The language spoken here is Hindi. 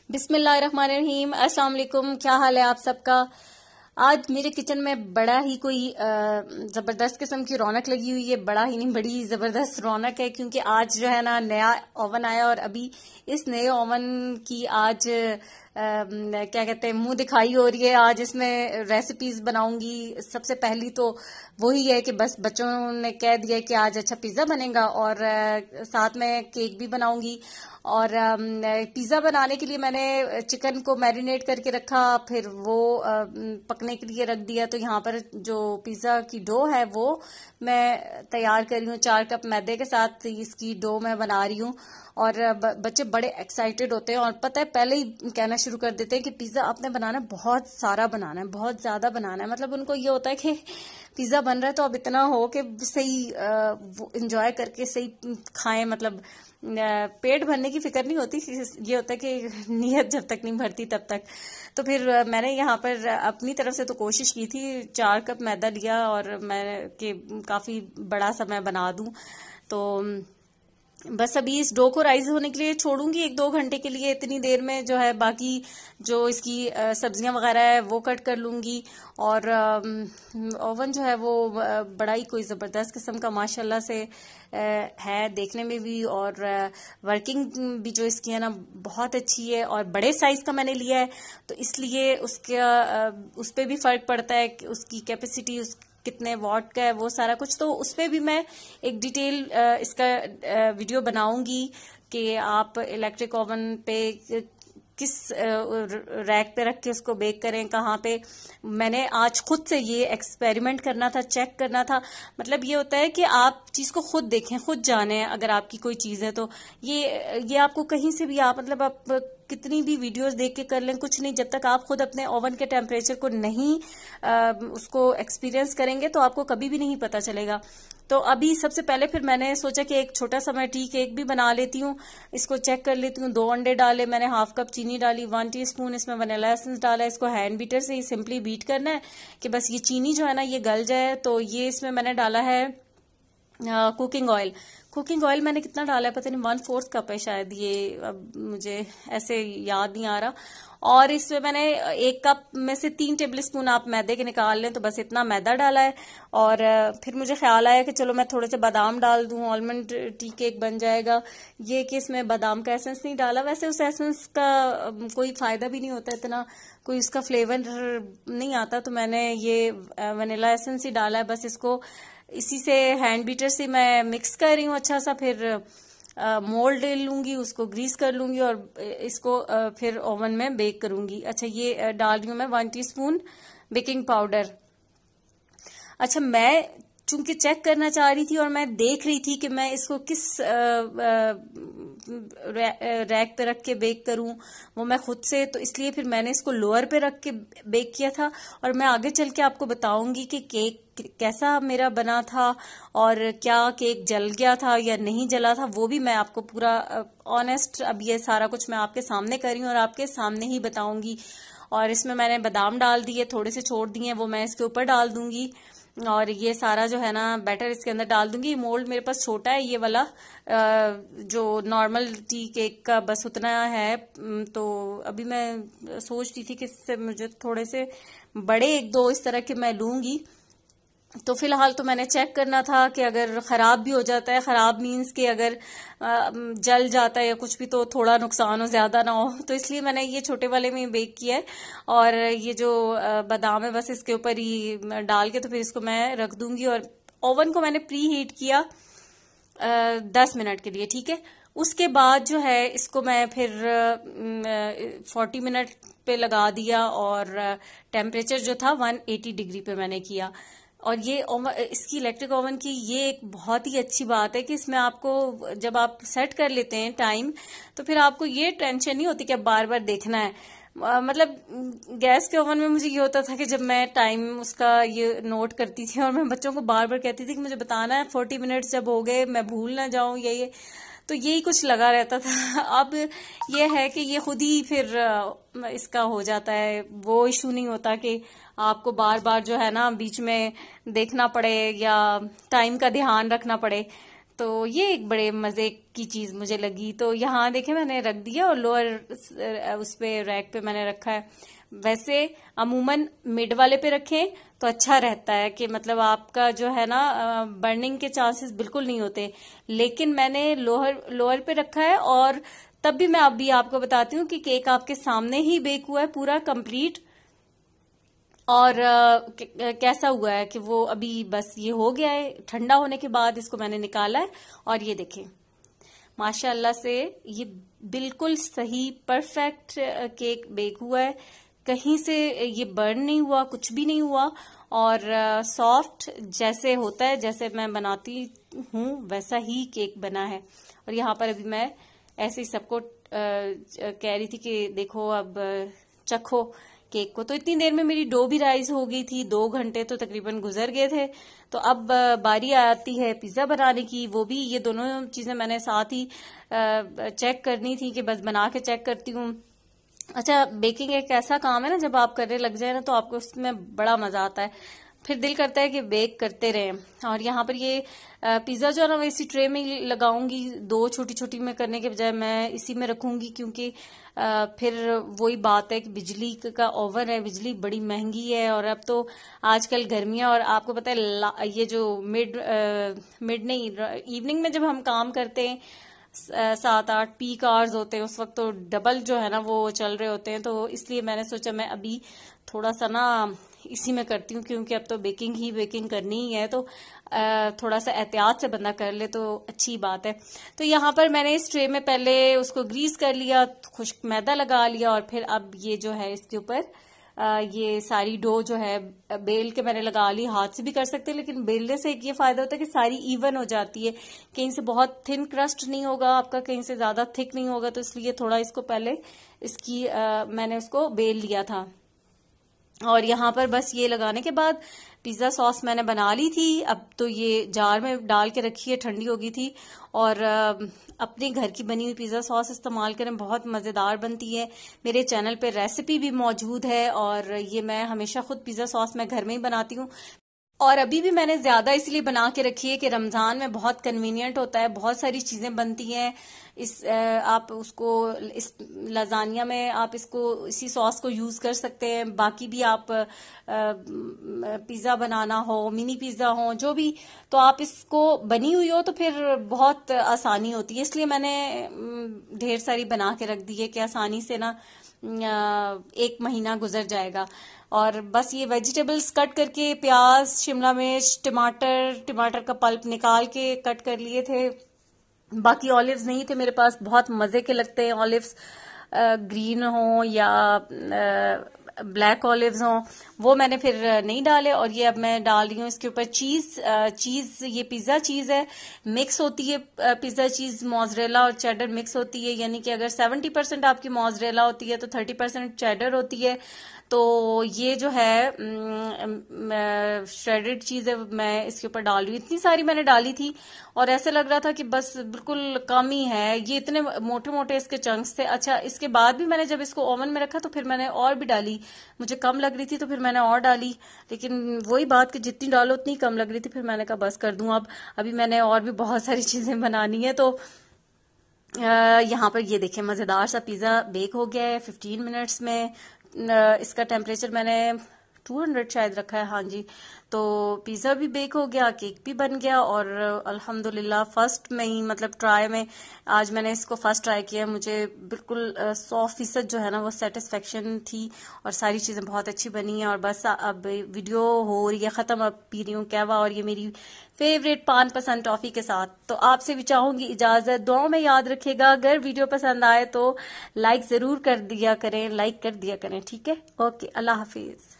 बिस्मिल्लाहिर्रहमानिर्रहीम। अस्सलाम वालेकुम। क्या हाल है आप सबका। आज मेरे किचन में बड़ा ही कोई जबरदस्त किस्म की रौनक लगी हुई है। बड़ा ही नहीं, बड़ी जबरदस्त रौनक है क्योंकि आज जो है ना नया ओवन आया और अभी इस नए ओवन की आज क्या कहते हैं मुंह दिखाई हो रही है। आज इसमें रेसिपीज बनाऊंगी। सबसे पहली तो वही है कि बस बच्चों ने कह दिया कि आज अच्छा पिज्जा बनेगा और साथ में केक भी बनाऊंगी। और पिज्जा बनाने के लिए मैंने चिकन को मैरिनेट करके रखा, फिर वो पकने के लिए रख दिया। तो यहाँ पर जो पिज्जा की डो है वो मैं तैयार कर रही हूँ। 4 कप मैदे के साथ इसकी डो मैं बना रही हूँ। और बच्चे बड़े एक्साइटेड होते हैं और पता है पहले ही कहना शुरू कर देते हैं कि पिज्जा आपने बनाना है, बहुत सारा बनाना है, बहुत ज्यादा बनाना है। मतलब उनको ये होता है कि पिज्जा बन रहा है तो अब इतना हो कि सही इंजॉय करके सही खाएं। मतलब पेट भरने की फिक्र नहीं होती, ये होता है कि नीयत जब तक नहीं भरती तब तक। तो फिर मैंने यहाँ पर अपनी तरफ से तो कोशिश की थी। 4 कप मैदा लिया और मैं कि काफी बड़ा सा मैं बना दूं। तो बस अभी इस डो को राइज होने के लिए छोड़ूंगी 1-2 घंटे के लिए। इतनी देर में जो है बाकी जो इसकी सब्जियां वगैरह है वो कट कर लूंगी। और ओवन जो है वो बड़ा ही कोई जबरदस्त किस्म का माशाल्लाह से है देखने में भी, और वर्किंग भी जो इसकी है ना बहुत अच्छी है। और बड़े साइज का मैंने लिया है तो इसलिए उस पे भी फर्क पड़ता है कि उसकी कैपेसिटी कितने वॉट का है वो सारा कुछ। तो उस पे भी मैं एक डिटेल इसका वीडियो बनाऊंगी कि आप इलेक्ट्रिक ओवन पे किस रैक पे रख के उसको बेक करें, कहाँ पे। मैंने आज खुद से ये एक्सपेरिमेंट करना था, चेक करना था। मतलब ये होता है कि आप चीज को खुद देखें, खुद जाने। अगर आपकी कोई चीज है तो ये आपको कहीं से भी आप मतलब आप कितनी भी वीडियोस देख के कर लें, कुछ नहीं। जब तक आप खुद अपने ओवन के टेम्परेचर को नहीं उसको एक्सपीरियंस करेंगे तो आपको कभी भी नहीं पता चलेगा। तो अभी सबसे पहले फिर मैंने सोचा कि एक छोटा सा मैं टी केक भी बना लेती हूँ। इसको चेक कर लेती हूँ। 2 अंडे डाले मैंने, 1/2 कप चीनी डाली, 1 टीस्पून इसमें वनीला एसेंस डाला। इसको हैंड बीटर से ही सिंपली बीट करना है कि बस ये चीनी जो है ना ये गल जाए। तो ये इसमें मैंने डाला है कुकिंग ऑयल। कुकिंग ऑयल मैंने कितना डाला है पता नहीं, 1/4 कप है शायद, ये अब मुझे ऐसे याद नहीं आ रहा। और इसमें मैंने 1 कप में से 3 टेबल स्पून आप मैदे के निकाल लें, तो बस इतना मैदा डाला है। और फिर मुझे ख्याल आया कि चलो मैं थोड़े से बादाम डाल दूं, आलमंड टी केक बन जाएगा। ये कि इसमें बादाम का एसेंस नहीं डाला, वैसे उस एसेंस का कोई फायदा भी नहीं होता, इतना कोई उसका फ्लेवर नहीं आता। तो मैंने ये वनीला एसेंस ही डाला है। बस इसको इसी से हैंड बीटर से मैं मिक्स कर रही हूँ अच्छा सा। फिर मोल्ड ले लूंगी, उसको ग्रीस कर लूंगी और इसको फिर ओवन में बेक करूंगी। अच्छा ये डाल रही हूँ मैं 1 टीस्पून बेकिंग पाउडर। अच्छा मैं चूंकि चेक करना चाह रही थी और मैं देख रही थी कि मैं इसको किस रैक पे रख के बेक करूं, वो मैं खुद से, तो इसलिए फिर मैंने इसको लोअर पे रख के बेक किया था। और मैं आगे चल के आपको बताऊंगी कि केक कैसा मेरा बना था और क्या केक जल गया था या नहीं जला था, वो भी मैं आपको पूरा ऑनेस्ट अब ये सारा कुछ मैं आपके सामने कर रही हूँ और आपके सामने ही बताऊंगी। और इसमें मैंने बादाम डाल दिए, थोड़े से छोड़ दिए, वो मैं इसके ऊपर डाल दूंगी। और ये सारा जो है ना बैटर इसके अंदर डाल दूंगी। मोल्ड मेरे पास छोटा है, ये वाला जो नॉर्मल टी केक का बस उतना है। तो अभी मैं सोच रही थी कि इससे मुझे थोड़े से बड़े 1-2 इस तरह के मैं लूंगी। तो फिलहाल तो मैंने चेक करना था कि अगर खराब भी हो जाता है, खराब मीन्स कि अगर जल जाता है या कुछ भी, तो थोड़ा नुकसान हो, ज्यादा ना हो। तो इसलिए मैंने ये छोटे वाले में बेक किया है। और ये जो बादाम है बस इसके ऊपर ही डाल के तो फिर इसको मैं रख दूंगी। और ओवन को मैंने प्री हीट किया 10 मिनट के लिए, ठीक है। उसके बाद जो है इसको मैं फिर 40 मिनट पे लगा दिया और टेम्परेचर जो था 180 डिग्री पे मैंने किया। और ये इसकी इलेक्ट्रिक ओवन की ये एक बहुत ही अच्छी बात है कि इसमें आपको जब आप सेट कर लेते हैं टाइम, तो फिर आपको ये टेंशन नहीं होती कि अब बार बार देखना है। मतलब गैस के ओवन में मुझे ये होता था कि जब मैं टाइम उसका ये नोट करती थी और मैं बच्चों को बार बार कहती थी कि मुझे बताना है 40 मिनट्स जब हो गए, मैं भूल ना जाऊं, ये तो यही कुछ लगा रहता था। अब ये है कि ये खुद ही फिर इसका हो जाता है, वो इशू नहीं होता कि आपको बार बार जो है ना बीच में देखना पड़े या टाइम का ध्यान रखना पड़े। तो ये एक बड़े मजे की चीज मुझे लगी। तो यहाँ देखे मैंने रख दिया और लोअर उस पे रैक पे मैंने रखा है। वैसे अमूमन मिड वाले पे रखें तो अच्छा रहता है कि मतलब आपका जो है ना बर्निंग के चांसेस बिल्कुल नहीं होते, लेकिन मैंने लोअर पे रखा है। और तब भी मैं अभी आपको बताती हूँ कि केक आपके सामने ही बेक हुआ है पूरा कंप्लीट, और कैसा हुआ है कि वो अभी बस ये हो गया है। ठंडा होने के बाद इसको मैंने निकाला है और ये देखें माशाल्लाह से ये बिल्कुल सही परफेक्ट केक बेक हुआ है। कहीं से ये बर्न नहीं हुआ, कुछ भी नहीं हुआ, और सॉफ्ट जैसे होता है, जैसे मैं बनाती हूँ वैसा ही केक बना है। और यहाँ पर अभी मैं ऐसे ही सबको कह रही थी कि देखो अब चखो केक को। तो इतनी देर में मेरी डो भी राइज हो गई थी, 2 घंटे तो तकरीबन गुजर गए थे। तो अब बारी आती है पिज्जा बनाने की। वो भी ये दोनों चीजें मैंने साथ ही चेक करनी थी कि बस बना के चेक करती हूँ। अच्छा, बेकिंग एक ऐसा काम है ना, जब आप करने लग जाए ना तो आपको उसमें बड़ा मजा आता है, फिर दिल करता है कि बेक करते रहें। और यहाँ पर ये पिज्जा जो है ना मैं इसी ट्रे में ही लगाऊंगी, 2 छोटी छोटी में करने के बजाय मैं इसी में रखूंगी, क्योंकि फिर वही बात है कि बिजली का ओवन है, बिजली बड़ी महंगी है। और अब तो आजकल गर्मियां, और आपको पता है ये जो मिड नहीं, इवनिंग में जब हम काम करते हैं 7-8 पीक आवर्स होते हैं, उस वक्त तो डबल जो है ना वो चल रहे होते हैं। तो इसलिए मैंने सोचा मैं अभी थोड़ा सा ना इसी में करती हूँ, क्योंकि अब तो बेकिंग करनी ही है, तो थोड़ा सा एहतियात से बंदा कर ले तो अच्छी बात है। तो यहाँ पर मैंने इस ट्रे में पहले उसको ग्रीस कर लिया, खुश्क मैदा लगा लिया, और फिर अब ये जो है इसके ऊपर ये सारी डो जो है बेल के मैंने लगा ली। हाथ से भी कर सकते हैं, लेकिन बेलने से एक ये फायदा होता है कि सारी इवन हो जाती है, कहीं से बहुत थिन क्रस्ट नहीं होगा आपका, कहीं से ज्यादा थिक नहीं होगा। तो इसलिए थोड़ा इसको पहले इसकी मैंने उसको बेल लिया था। और यहाँ पर बस ये लगाने के बाद पिज्जा सॉस मैंने बना ली थी। अब तो ये जार में डाल के रखी है, ठंडी हो गई थी। और अपने घर की बनी हुई पिज्जा सॉस इस्तेमाल करें, बहुत मजेदार बनती है। मेरे चैनल पे रेसिपी भी मौजूद है, और ये मैं हमेशा खुद पिज्जा सॉस मैं घर में ही बनाती हूँ। और अभी भी मैंने ज्यादा इसलिए बना के रखी है कि रमजान में बहुत कन्वीनियंट होता है, बहुत सारी चीजें बनती हैं। आप उसको इस लजानिया में आप इसको इसी सॉस को यूज कर सकते हैं। बाकी भी आप पिज्जा बनाना हो, मिनी पिज्जा हो, जो भी, तो आप इसको बनी हुई हो तो फिर बहुत आसानी होती है। इसलिए मैंने ढेर सारी बना के रख दी है कि आसानी से ना 1 महीना गुजर जाएगा। और बस ये वेजिटेबल्स कट करके, प्याज, शिमला मिर्च, टमाटर का पल्प निकाल के कट कर लिए थे। बाकी ऑलिव्स नहीं थे मेरे पास, बहुत मजे के लगते हैं ऑलिव्स, ग्रीन हो या ब्लैक ऑलिव्स हो, वो मैंने फिर नहीं डाले। और ये अब मैं डाल रही हूँ इसके ऊपर चीज। ये पिज्जा चीज है, मिक्स होती है। पिज्जा चीज मोज़रेला और चेडर मिक्स होती है, यानी कि अगर 70% आपकी मोज़रेला होती है तो 30% चेडर होती है। तो ये जो है श्रेडेड चीज है, मैं इसके ऊपर डाल रही हूँ। इतनी सारी मैंने डाली थी और ऐसे लग रहा था कि बस बिल्कुल कम ही है, ये इतने मोटे मोटे इसके चंक्स थे। अच्छा, इसके बाद भी मैंने जब इसको ओवन में रखा तो फिर मैंने और भी डाली, मुझे कम लग रही थी तो फिर मैंने और डाली। लेकिन वही बात कि जितनी डालो उतनी कम लग रही थी, फिर मैंने कहा बस कर दूं। अब अभी मैंने और भी बहुत सारी चीजें बनानी है। तो यहाँ पर ये देखें मजेदार सा पिज्जा बेक हो गया है 15 मिनट्स में। इसका टेम्परेचर मैंने 200 शायद रखा है, हाँ जी। तो पिज्जा भी बेक हो गया, केक भी बन गया, और अल्हम्दुलिल्लाह फर्स्ट में ही, मतलब ट्राई में, आज मैंने इसको फर्स्ट ट्राई किया। मुझे बिल्कुल 100% जो है ना वो सेटिस्फेक्शन थी, और सारी चीजें बहुत अच्छी बनी हैं। और बस अब वीडियो हो रही है खत्म, अब पी रही हूँ कहवा, और ये मेरी फेवरेट पान पसंद टॉफी के साथ। तो आपसे भी चाहूंगी इजाजत, दुआओं में याद रखिएगा। अगर वीडियो पसंद आए तो लाइक जरूर कर दिया करें, ठीक है। ओके, अल्लाह हाफिज।